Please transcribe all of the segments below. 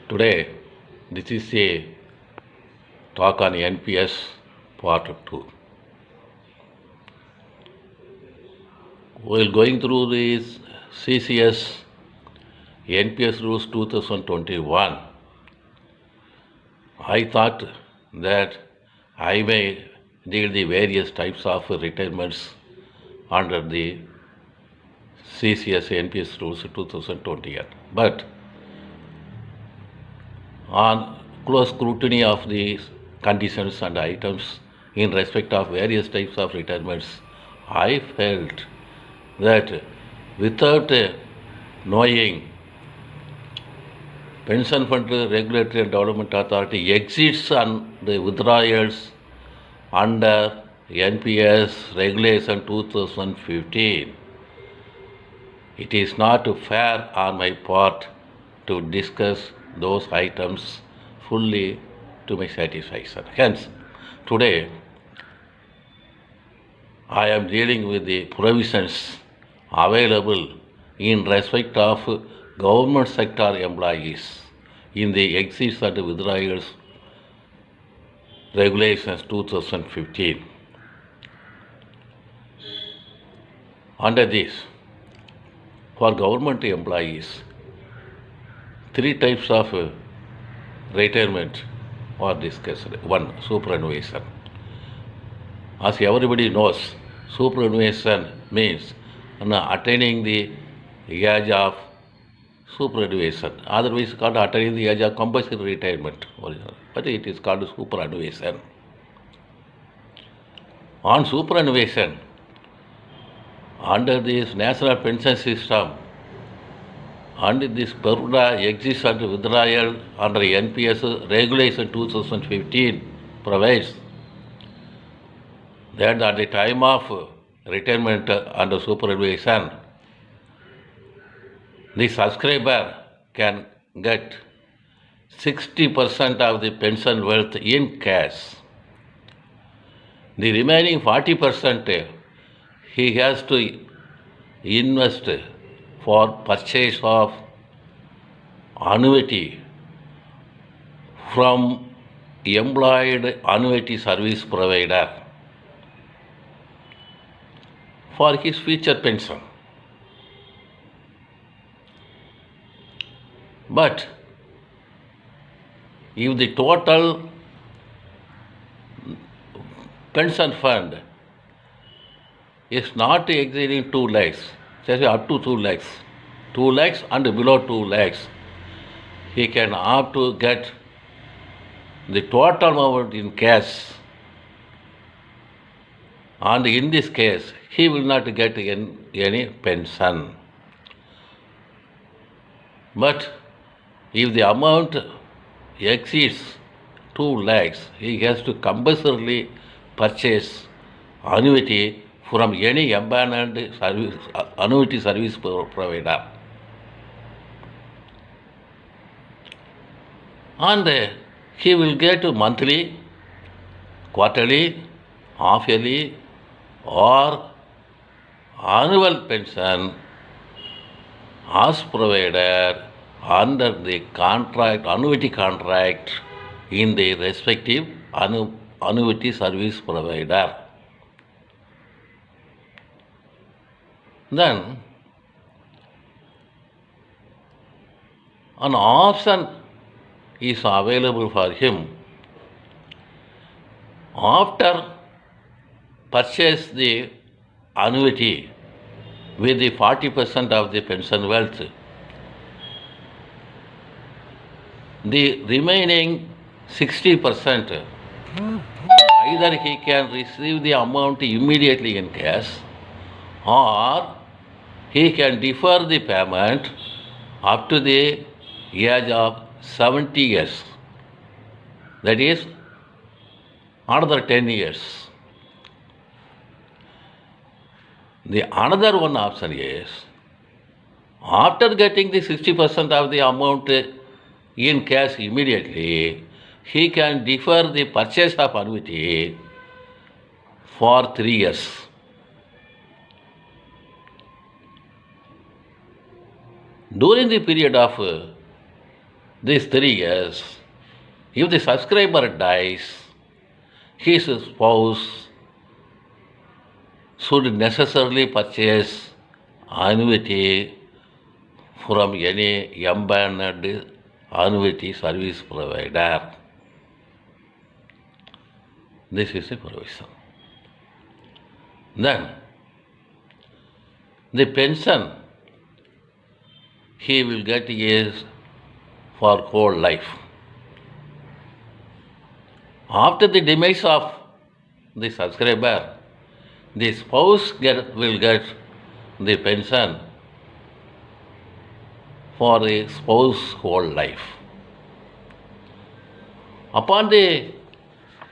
Today, this is a talk on NPS part 2. While going through these CCS NPS rules 2021, I thought that I may deal the various types of retirements under the CCS NPS rules 2020. But on close scrutiny of the conditions and items in respect of various types of retirements, I felt that without knowing Pension Fund Regulatory and Development Authority exits on the withdrawals under NPS Regulation 2015, it is not fair on my part to discuss those items fully to my satisfaction. Hence, today I am dealing with the provisions available in respect of government sector employees in the exits and withdrawals regulations 2015. Under this, for government employees, three types of retirement are discussed. One, superannuation. As everybody knows, superannuation means attaining the age of superannuation. Otherwise called attaining the age of compulsory retirement. But it is called superannuation. On superannuation, under this national pension system, and this Bermuda exits and withdrawal under NPS Regulation 2015 provides that at the time of retirement under superannuation, the subscriber can get 60% of the pension wealth in cash. The remaining 40% he has to invest for purchase of annuity from employed annuity service provider for his future pension. But if the total pension fund is not exceeding 2 lakhs, say up to 2 lakhs, 2 lakhs and below 2 lakhs, he can opt to get the total amount in cash. And in this case, he will not get any pension. But if the amount exceeds 2 lakhs, he has to compulsorily purchase annuity from any abandoned annuity service provider. And he will get monthly, quarterly, half-yearly or annual pension as provided under the contract, annuity contract in the respective annuity service provider. Then an option is available for him after purchase the annuity with the 40% of the pension wealth. The remaining 60%, either he can receive the amount immediately in cash or he can defer the payment up to the age of 70 years. That is another 10 years. The another one option is, after getting the 60% of the amount in cash immediately, he can defer the purchase of annuity for 3 years. During the period of these 3 years, if the subscriber dies, his spouse should necessarily purchase annuity from any embedded annuity service provider. This is a provision. Then, the pension he will get is for whole life. After the demise of the subscriber, the spouse will get the pension for the spouse whole life. Upon the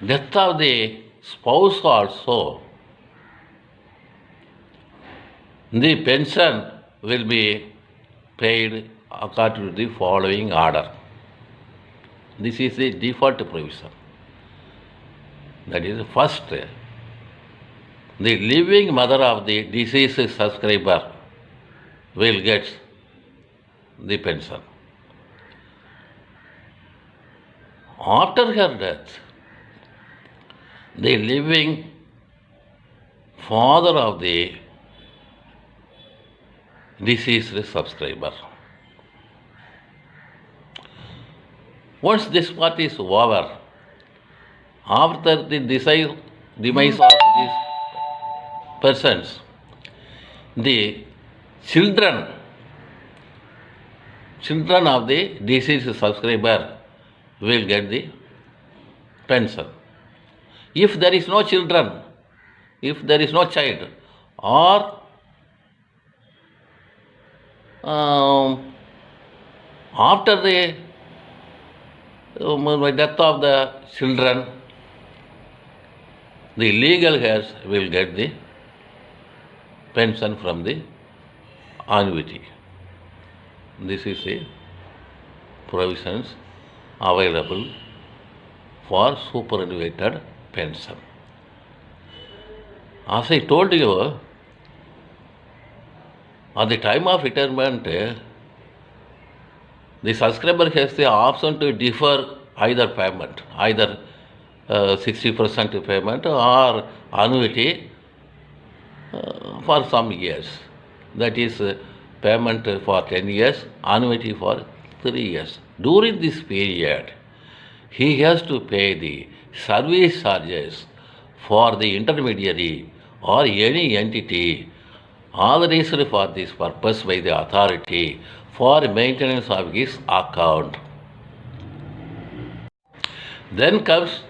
death of the spouse also, the pension will be paid according to the following order. This is the default provision. That is, first, the living mother of the deceased subscriber will get the pension. After her death, the living father of the deceased subscriber. Once this part is over, after the demise of these persons, the children of the deceased subscriber will get the pension. If there is no children, if there is no child, or after the death of the children, the legal heirs will get the pension from the annuity. This is the provisions available for superannuated pension. As I told you, at the time of retirement, the subscriber has the option to defer either payment, either 60% payment or annuity for some years. That is, payment for 10 years, annuity for 3 years. During this period, he has to pay the service charges for the intermediary or any entity authorized for this purpose by the authority for maintenance of his account. Then comes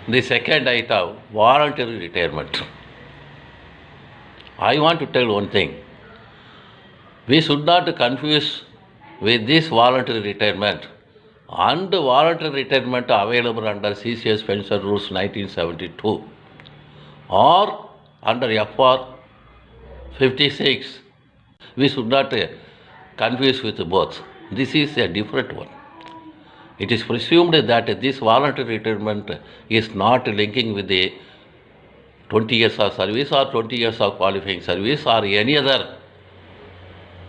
the second item, voluntary retirement. I want to tell one thing. We should not confuse with this voluntary retirement and voluntary retirement available under CCS Pension Rules 1972 or under FR 56. We should not confuse with both. This is a different one. It is presumed that this voluntary retirement is not linking with the 20 years of service or 20 years of qualifying service or any other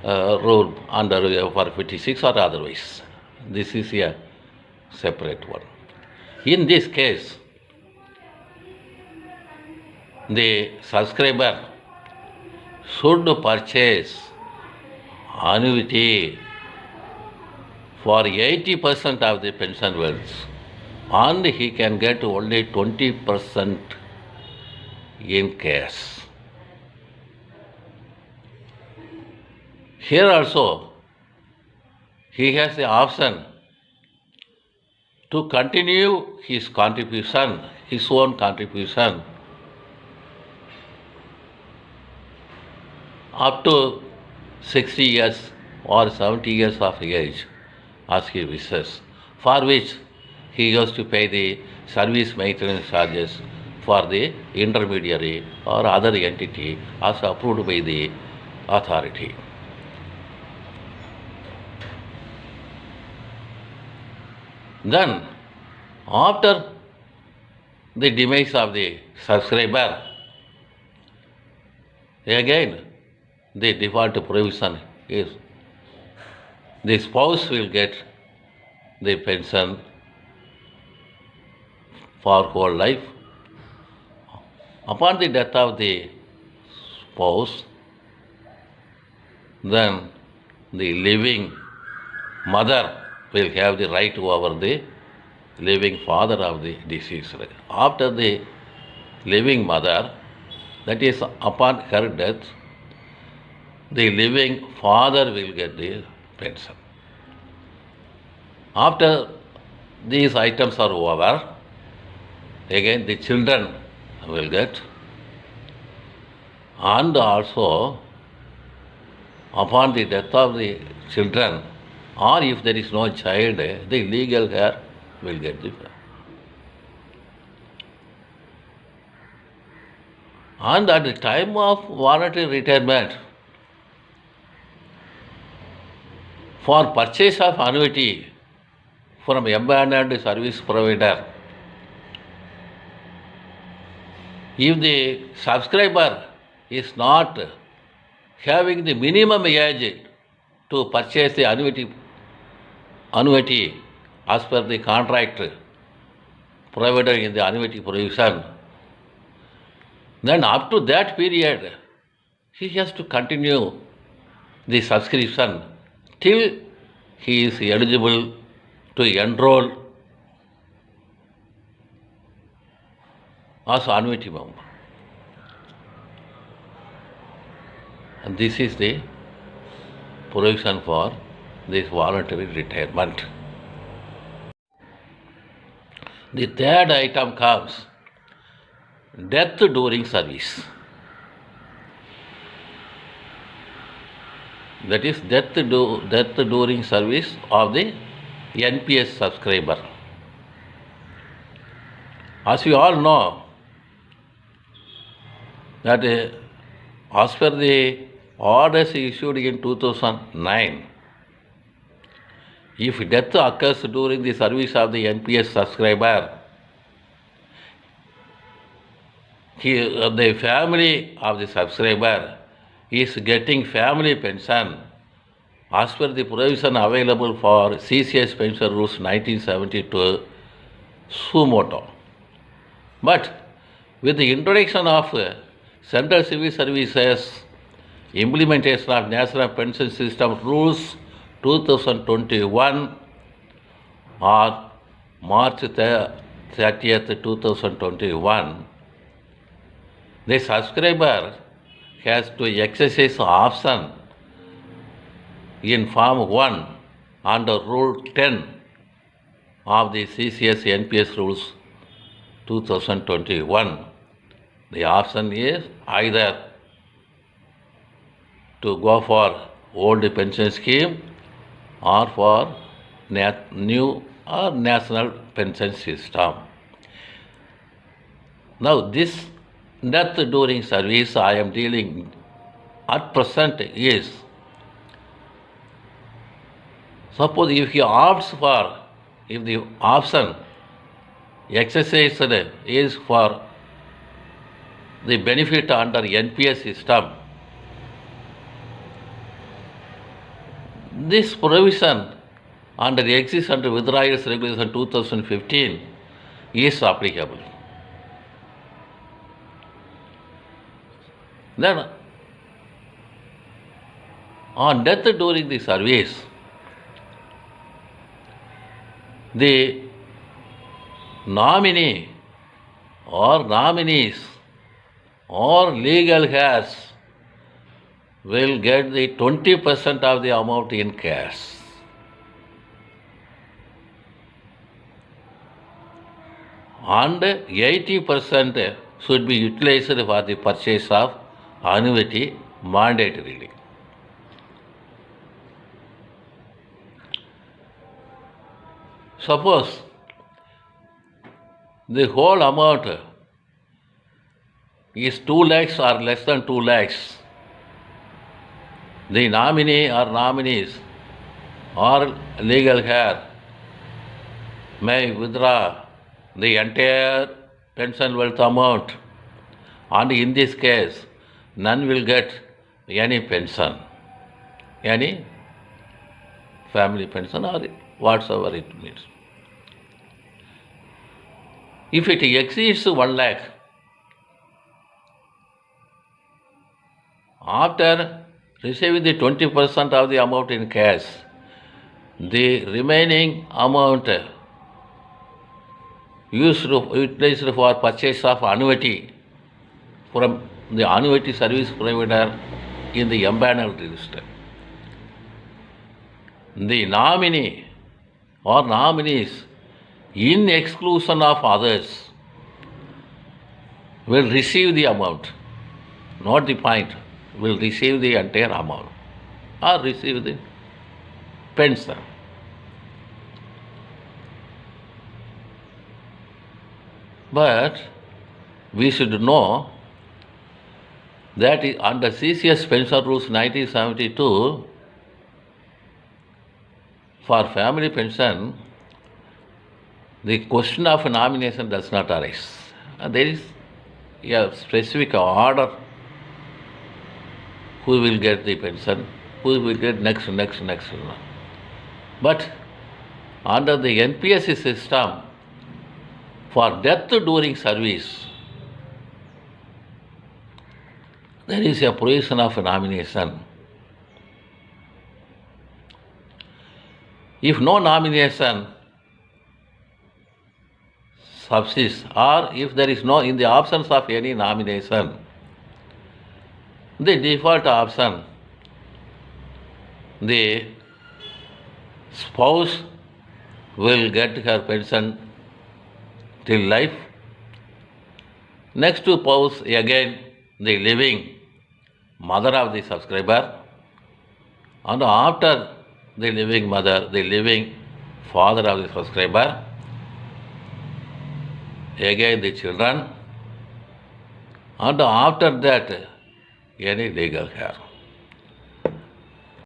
rule under FR 56 or otherwise. This is a separate one. In this case, the subscriber should purchase annuity for 80% of the pension wealth, and he can get only 20% in cash. Here also, he has the option to continue his contribution, his own contribution, up to 60 years or 70 years of age, as he wishes, for which he has to pay the service maintenance charges for the intermediary or other entity as approved by the authority. Then, after the demise of the subscriber, again the default provision is the spouse will get the pension for whole life. Upon the death of the spouse, then the living mother will have the right over the living father of the deceased. After the living mother, that is upon her death, the living father will get the pension. After these items are over, again the children will get, and also upon the death of the children, or if there is no child, the legal heir will get the. And at the time of voluntary retirement, for purchase of annuity from abandoned service provider, if the subscriber is not having the minimum age to purchase the annuity as per the contract provided in the annuity provision, then up to that period, he has to continue the subscription till he is eligible to enroll as annuity member. And this is the provision for this voluntary retirement. The third item comes death during service. That is death during service of the NPS subscriber. As we all know, that as per the orders issued in 2009, if death occurs during the service of the NPS subscriber, the family of the subscriber is getting family pension as per the provision available for CCS Pension Rules 1972 suo motu. But with the introduction of Central Civil Services implementation of National Pension System Rules 2021 or March 30th, 2021, the subscriber has to exercise option in Form 1 under Rule 10 of the CCS NPS Rules 2021. The option is either to go for old pension scheme or for new or national pension system. Now this death during service I am dealing at present is, suppose if he opts for, if the option exercised is for the benefit under NPS system, this provision under the Exit and Withdrawals Regulation 2015 is applicable. Then, on death during the service, the nominee or nominees or legal heirs will get the 20% of the amount in cash. And 80% should be utilized for the purchase of annuity mandatorily. Suppose the whole amount is 2 lakhs or less than 2 lakhs, the nominee or nominees or legal heir may withdraw the entire pension wealth amount, and in this case none will get any pension, any family pension or whatsoever it means. If it exceeds 1 lakh, after receiving the 20% of the amount in cash, the remaining amount utilized for purchase of annuity from the annuity service provider in the empaneled register. The nominee or nominees, in exclusion of others, will receive the amount, not the point, will receive the entire amount or receive the pension. But we should know that under CCS Pension Rules 1972, for family pension, the question of nomination does not arise. There is a specific order who will get the pension, who will get next. But under the NPS system, for death during service, there is a provision of nomination. If no nomination subsists, or if there is no, in the absence of any nomination, the default option, the spouse will get her pension till life. Next to spouse, again the living mother of the subscriber, and after the living mother, the living father of the subscriber, again the children, and after that any legal heir.